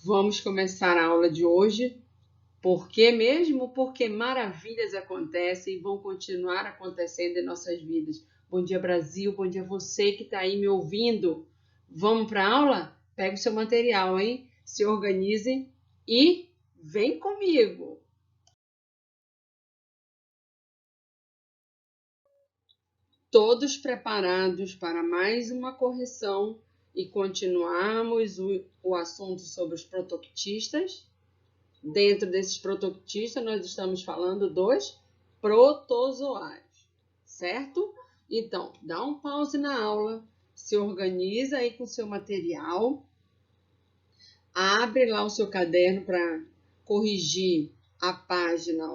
Vamos começar a aula de hoje. Por quê mesmo? Porque maravilhas acontecem e vão continuar acontecendo em nossas vidas. Bom dia, Brasil. Bom dia, você que está aí me ouvindo. Vamos para a aula? Pega o seu material, hein? Se organize e vem comigo. Todos preparados para mais uma correção e continuarmos o assunto sobre os protoctistas. Dentro desses protoctistas, nós estamos falando dos protozoários, certo? Então, dá um pause na aula, se organiza aí com o seu material, abre lá o seu caderno para corrigir a página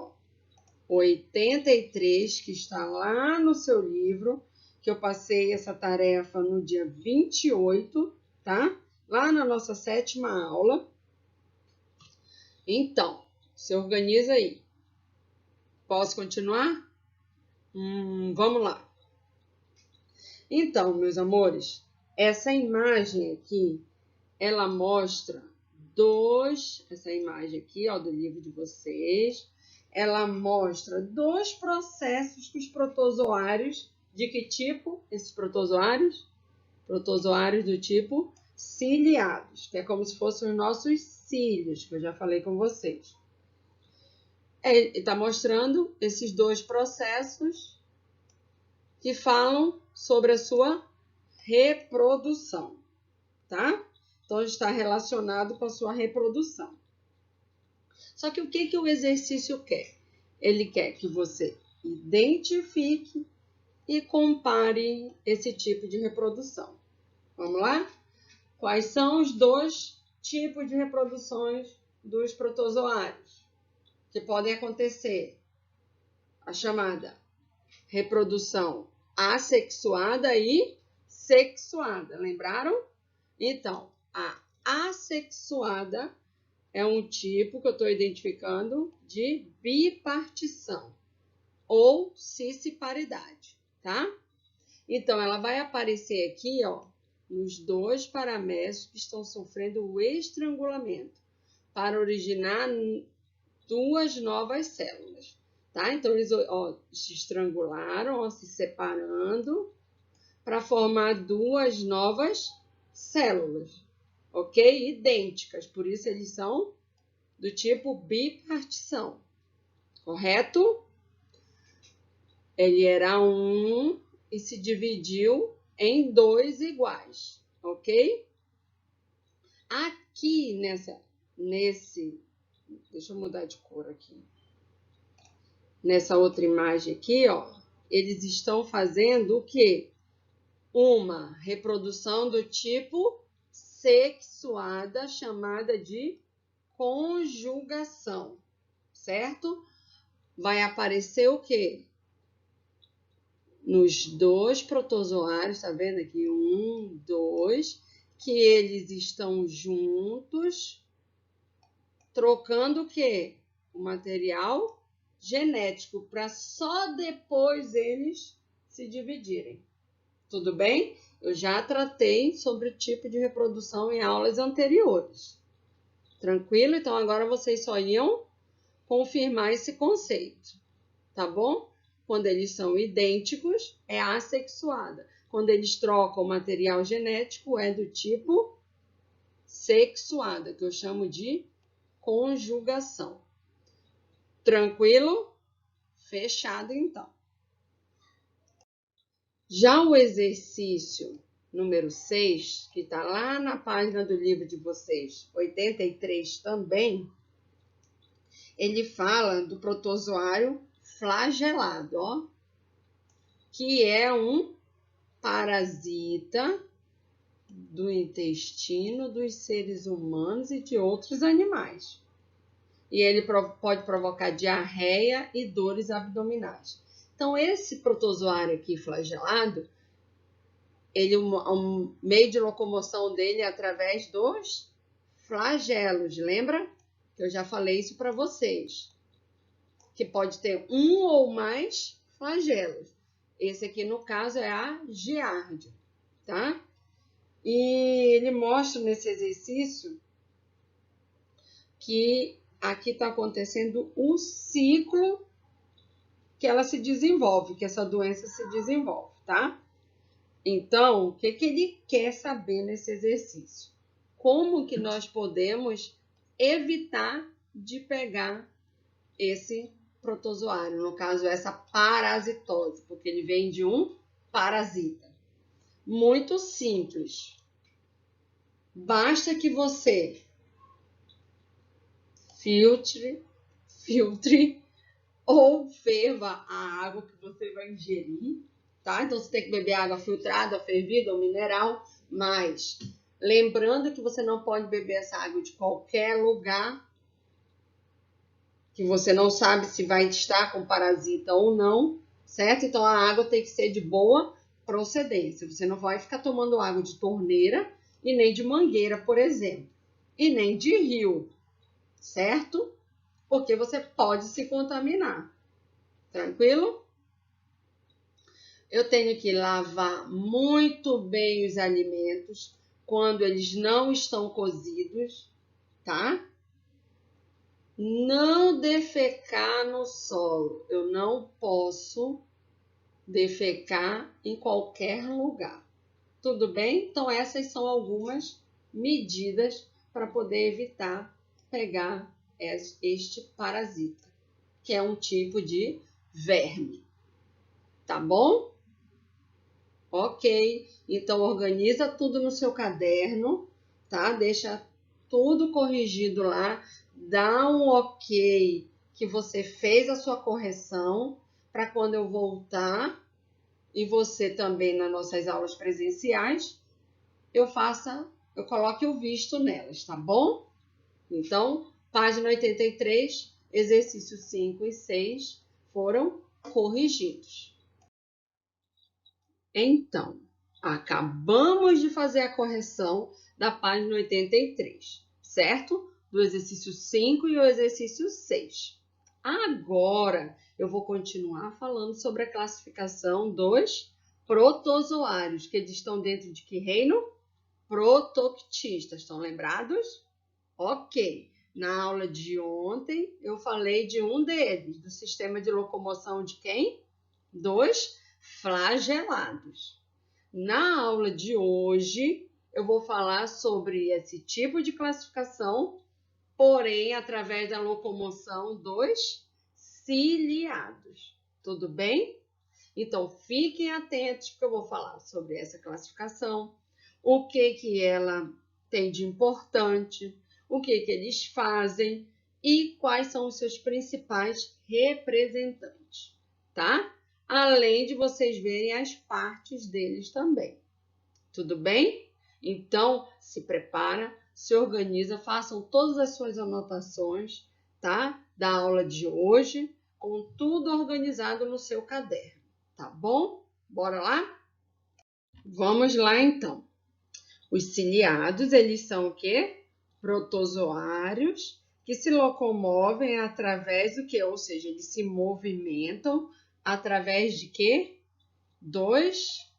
83, que está lá no seu livro, que eu passei essa tarefa no dia 28, tá? Lá na nossa 7ª aula. Então, se organiza aí. Posso continuar? Vamos lá. Então, meus amores, essa imagem aqui, ela mostra essa imagem aqui, ó, do livro de vocês, ela mostra dois processos que os protozoários, de que tipo esses protozoários? Protozoários do tipo ciliados, que é como se fossem os nossos cílios, que eu já falei com vocês. Ele está mostrando esses dois processos que falam sobre a sua reprodução, tá? Então, está relacionado com a sua reprodução. Só que o que o exercício quer? Ele quer que você identifique e compare esse tipo de reprodução. Vamos lá? Quais são os dois tipos de reproduções dos protozoários que podem acontecer? A chamada reprodução assexuada e sexuada, lembraram? Então, a assexuada é um tipo que eu estou identificando de bipartição ou cisparidade, tá? Então, ela vai aparecer aqui, ó, nos dois paramécios que estão sofrendo o estrangulamento para originar duas novas células, tá? Então, eles se estrangularam, se separando para formar duas novas células, ok? Idênticas, por isso eles são do tipo bipartição, correto? Ele era um e se dividiu em dois iguais, ok? Aqui deixa eu mudar de cor aqui. Nessa outra imagem aqui, ó, eles estão fazendo o quê? Uma reprodução do tipo sexuada, chamada de conjugação, certo? Vai aparecer o quê? Nos dois protozoários, tá vendo aqui? 1, 2, que eles estão juntos, trocando o quê? O material genético, para só depois eles se dividirem. Tudo bem? Eu já tratei sobre o tipo de reprodução em aulas anteriores. Tranquilo? Então, agora vocês só iam confirmar esse conceito, tá bom? Quando eles são idênticos, é assexuada. Quando eles trocam o material genético, é do tipo sexuada, que eu chamo de conjugação. Tranquilo? Fechado, então. Já o exercício número 6, que está lá na página do livro de vocês, 83 também, ele fala do protozoário flagelado, ó, que é um parasita do intestino dos seres humanos e de outros animais. E ele pode provocar diarreia e dores abdominais. Então, esse protozoário aqui flagelado, o meio de locomoção dele é através dos flagelos, lembra? Eu já falei isso para vocês. Que pode ter um ou mais flagelos. Esse aqui, no caso, é a giardia, tá? E ele mostra nesse exercício que aqui está acontecendo um ciclo que ela se desenvolve, que essa doença se desenvolve, tá? Então, o que ele quer saber nesse exercício? Como que nós podemos evitar de pegar esse protozoário, no caso, essa parasitose, porque ele vem de um parasita. Muito simples. Basta que você filtre ou ferva a água que você vai ingerir, tá? Então, você tem que beber água filtrada, fervida ou mineral, mas lembrando que você não pode beber essa água de qualquer lugar, que você não sabe se vai estar com parasita ou não, certo? Então, a água tem que ser de boa procedência. Você não vai ficar tomando água de torneira e nem de mangueira, por exemplo, e nem de rio, certo? Porque você pode se contaminar. Tranquilo? Eu tenho que lavar muito bem os alimentos quando eles não estão cozidos, tá? Não defecar no solo. Eu não posso defecar em qualquer lugar. Tudo bem? Então, essas são algumas medidas para poder evitar pegar este parasita, que é um tipo de verme. Tá bom? Ok. Então, organiza tudo no seu caderno, tá? Deixa tudo corrigido lá. Dá um ok que você fez a sua correção para quando eu voltar e você também nas nossas aulas presenciais, eu coloque o visto nelas, tá bom? Então, página 83, exercícios 5 e 6 foram corrigidos. Então, acabamos de fazer a correção da página 83, certo? Do exercício 5 e o exercício 6. Agora, eu vou continuar falando sobre a classificação dos protozoários, que eles estão dentro de que reino? Protoctistas. Estão lembrados? Ok. Na aula de ontem, eu falei de um deles, do sistema de locomoção de quem? Dos flagelados. Na aula de hoje, eu vou falar sobre esse tipo de classificação, porém, através da locomoção dos ciliados. Tudo bem? Então, fiquem atentos, porque eu vou falar sobre essa classificação, o que ela tem de importante, o que eles fazem e quais são os seus principais representantes, tá? Além de vocês verem as partes deles também. Tudo bem? Então, se prepara, se organiza, façam todas as suas anotações, tá? Da aula de hoje, com tudo organizado no seu caderno, tá bom? Bora lá? Vamos lá, então. Os ciliados, eles são o quê? Protozoários que se locomovem através do quê? Ou seja, eles se movimentam através de quê? Dos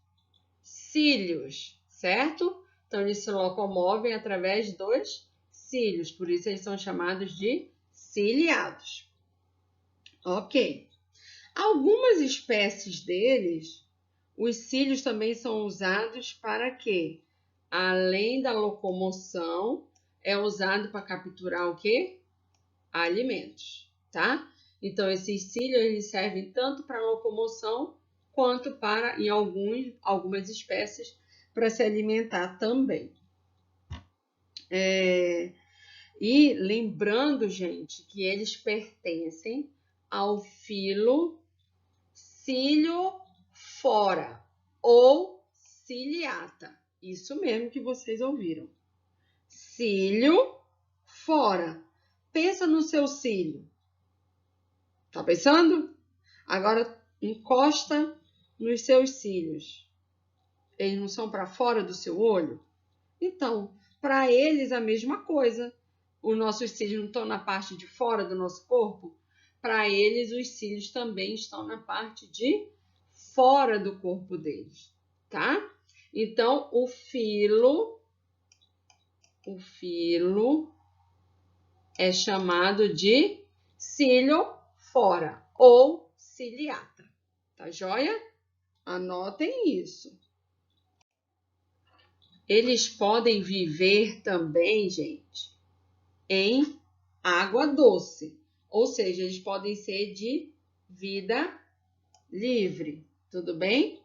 cílios, certo? Então, eles se locomovem através dos cílios, por isso eles são chamados de ciliados. Ok. Algumas espécies deles, os cílios também são usados para quê? Além da locomoção, é usado para capturar o quê? Alimentos, tá? Então, esses cílios eles servem tanto para locomoção quanto para, em algumas espécies, para se alimentar também. E lembrando, gente, que eles pertencem ao filo Ciliophora ou ciliata. Isso mesmo que vocês ouviram. Cílio fora. Pensa no seu cílio. Tá pensando? Agora encosta nos seus cílios. Eles não são para fora do seu olho? Então, para eles a mesma coisa. Os nossos cílios não estão na parte de fora do nosso corpo? Para eles, os cílios também estão na parte de fora do corpo deles, tá? Então, o filo é chamado de ciliofora ou ciliata. Tá joia? Anotem isso. Eles podem viver também, gente, em água doce. Ou seja, eles podem ser de vida livre, tudo bem?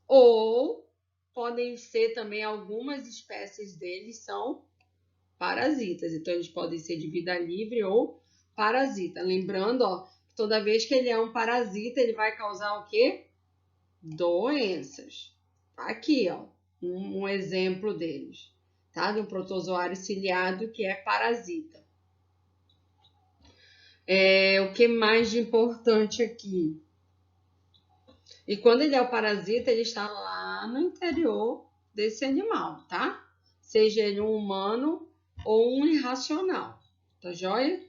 Ou podem ser também, algumas espécies deles são parasitas. Então, eles podem ser de vida livre ou parasita. Lembrando, ó, toda vez que ele é um parasita, ele vai causar o quê? Doenças. Aqui, ó, um exemplo deles, tá? De um protozoário ciliado que é parasita. O que mais de importante aqui? E quando ele é o parasita, ele está lá no interior desse animal, tá? Seja ele um humano ou um irracional, tá joia?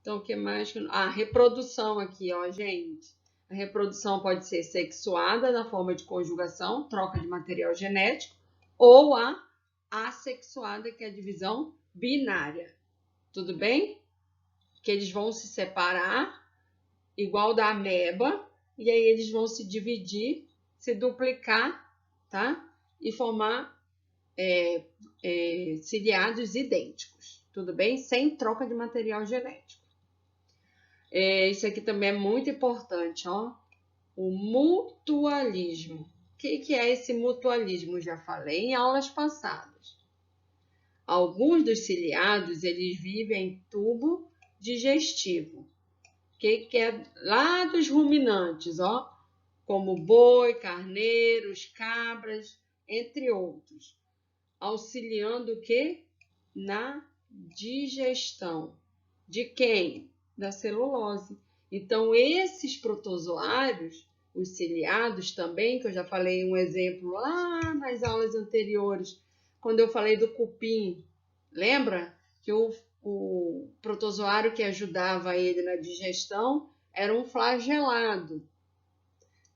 Então, o que mais? A reprodução aqui, ó, gente. A reprodução pode ser sexuada na forma de conjugação, troca de material genético, ou a assexuada, que é a divisão binária. Tudo bem? Que eles vão se separar, igual da ameba, e aí eles vão se dividir, se duplicar, tá? E formar ciliados idênticos, tudo bem? Sem troca de material genético. Isso aqui também é muito importante, ó. O mutualismo. O que é esse mutualismo? Já falei em aulas passadas. Alguns dos ciliados, eles vivem em tubo digestivo. Que é lá dos ruminantes, ó, como boi, carneiros, cabras, entre outros, auxiliando o quê? Na digestão. De quem? Da celulose. Então, esses protozoários, os ciliados também, que eu já falei um exemplo lá nas aulas anteriores, quando eu falei do cupim, lembra? Que o protozoário que ajudava ele na digestão era um flagelado.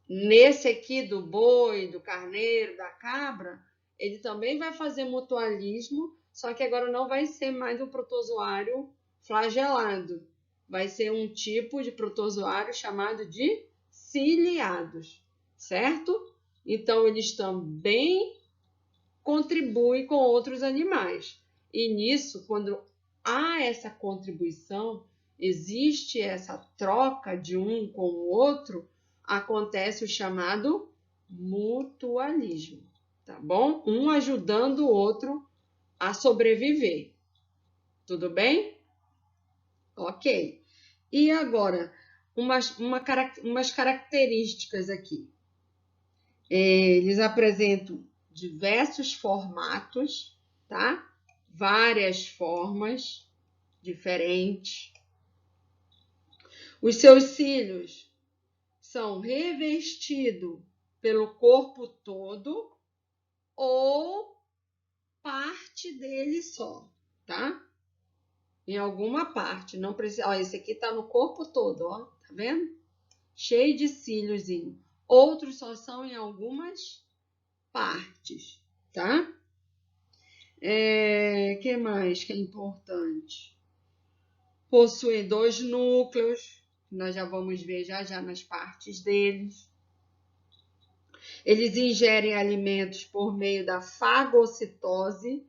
Nesse aqui do boi, do carneiro, da cabra, ele também vai fazer mutualismo, só que agora não vai ser mais um protozoário flagelado. Vai ser um tipo de protozoário chamado de ciliados, certo? Então, eles também contribuem com outros animais. E nisso, quando há essa contribuição, existe essa troca de um com o outro, acontece o chamado mutualismo, tá bom? Um ajudando o outro a sobreviver. Tudo bem? Ok. E agora, umas características aqui. Eles apresentam diversos formatos, tá? Várias formas diferentes. Os seus cílios são revestidos pelo corpo todo ou parte dele só, tá? Em alguma parte, não precisa. Ó, esse aqui tá no corpo todo, ó, tá vendo? Cheio de cíliozinho. Outros só são em algumas partes, tá? Que mais que é importante? Possuem 2 núcleos, nós já vamos ver já nas partes deles. Eles ingerem alimentos por meio da fagocitose.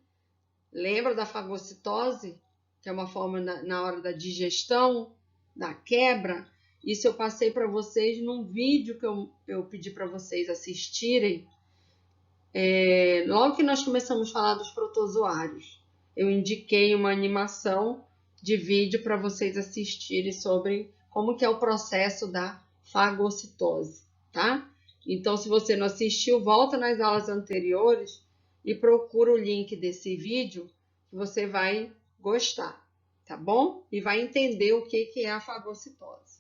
Lembra da fagocitose? Que é uma forma na hora da digestão, da quebra. Isso eu passei para vocês num vídeo que eu pedi para vocês assistirem. Logo que nós começamos a falar dos protozoários, eu indiquei uma animação de vídeo para vocês assistirem sobre como que é o processo da fagocitose, tá? Então, se você não assistiu, volta nas aulas anteriores e procura o link desse vídeo que você vai gostar, tá bom? E vai entender o que é a fagocitose.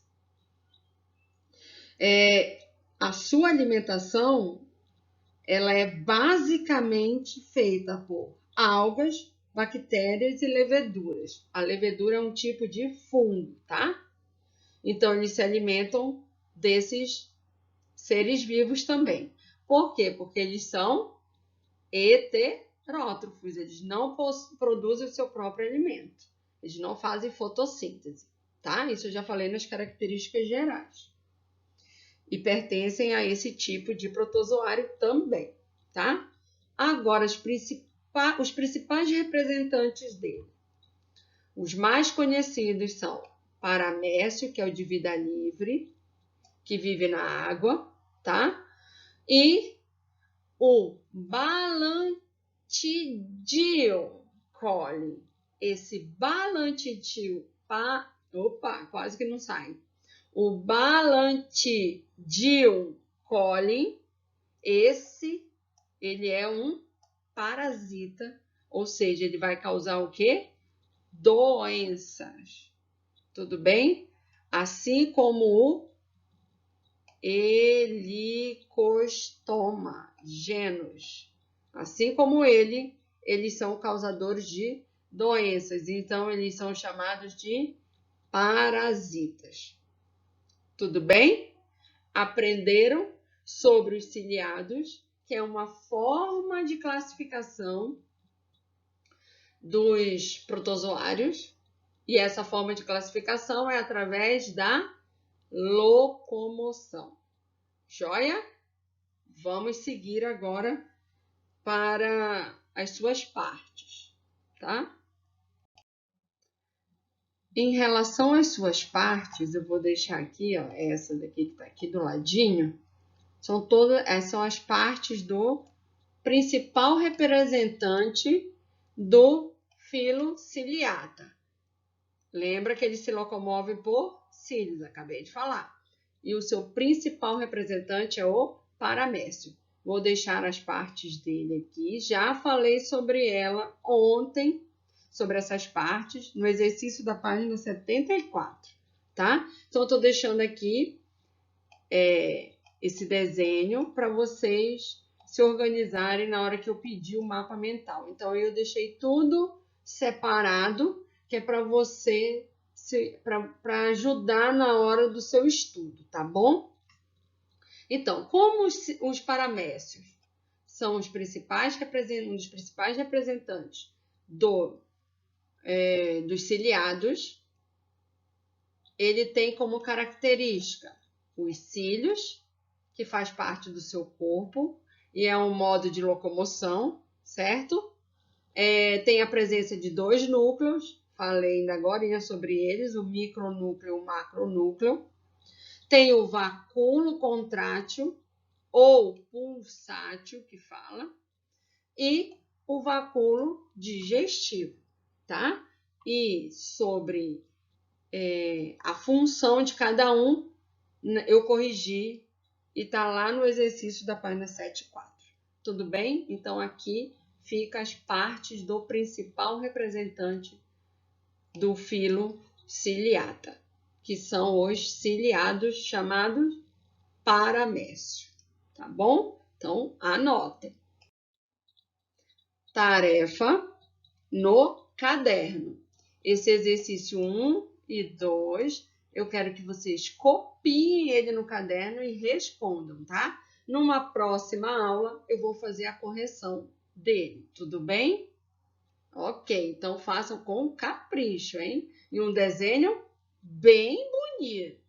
A sua alimentação, ela é basicamente feita por algas, bactérias e leveduras. A levedura é um tipo de fungo, tá? Então, eles se alimentam desses seres vivos também. Por quê? Porque eles são heterótrofos, eles não produzem o seu próprio alimento. Eles não fazem fotossíntese, tá? Isso eu já falei nas características gerais. E pertencem a esse tipo de protozoário também, tá? Agora, os principais representantes dele. Os mais conhecidos são Paramécio, que é o de vida livre, que vive na água, tá? E o Balantidium coli. Esse Balantidium, quase que não sai. O Balantidium coli, ele é um parasita, ou seja, ele vai causar o quê? Doenças. Tudo bem? Assim como o Helicostoma genus. Assim como eles são causadores de doenças. Então, eles são chamados de parasitas. Tudo bem? Aprenderam sobre os ciliados, que é uma forma de classificação dos protozoários. E essa forma de classificação é através da locomoção. Joia? Vamos seguir agora para as suas partes, tá? Em relação às suas partes, eu vou deixar aqui, ó, essa daqui que está aqui do ladinho, são as partes do principal representante do filo ciliata. Lembra que ele se locomove por cílios, acabei de falar. E o seu principal representante é o Paramécio. Vou deixar as partes dele aqui. Já falei sobre ela ontem, sobre essas partes, no exercício da página 74, tá? Então, eu estou deixando aqui esse desenho para vocês se organizarem na hora que eu pedir o mapa mental. Então, eu deixei tudo separado, que é para você, para ajudar na hora do seu estudo, tá bom? Então, como os paramécios são um dos principais representantes dos ciliados, ele tem como característica os cílios, que faz parte do seu corpo e é um modo de locomoção, certo? Tem a presença de dois núcleos, falei ainda agora sobre eles, o micronúcleo e o macronúcleo. Tem o vacúolo contrátil ou pulsátil, que fala, e o vacúolo digestivo, tá? E sobre a função de cada um, eu corrigi e tá lá no exercício da página 7.4. Tudo bem? Então, aqui fica as partes do principal representante do filo ciliata, que são os ciliados chamados paramécio, tá bom? Então, anotem. Tarefa no caderno. Esse exercício 1 e 2, eu quero que vocês copiem ele no caderno e respondam, tá? Numa próxima aula, eu vou fazer a correção dele, tudo bem? Ok, então façam com capricho, hein? E um desenho bem bonito.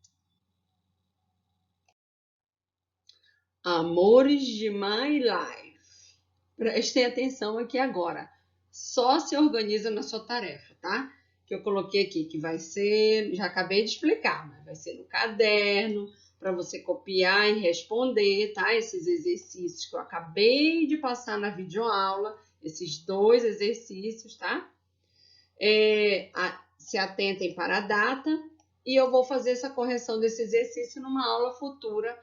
Amores de My Life. Prestem atenção aqui agora. Só se organiza na sua tarefa, tá? Que eu coloquei aqui, que vai ser, já acabei de explicar, mas vai ser no caderno, para você copiar e responder, tá? Esses exercícios que eu acabei de passar na videoaula, esses 2 exercícios, tá? Se atentem para a data e eu vou fazer essa correção desse exercício numa aula futura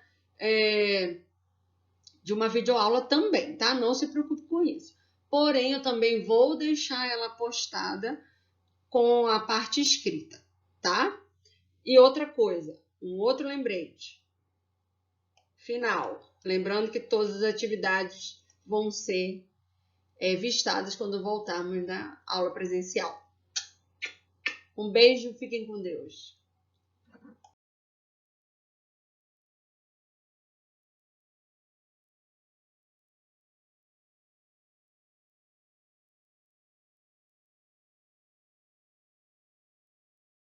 de uma videoaula também, tá? Não se preocupe com isso. Porém, eu também vou deixar ela postada com a parte escrita, tá? E outra coisa, um outro lembrete. Final. Lembrando que todas as atividades vão ser vistadas quando voltarmos da aula presencial. Um beijo, fiquem com Deus.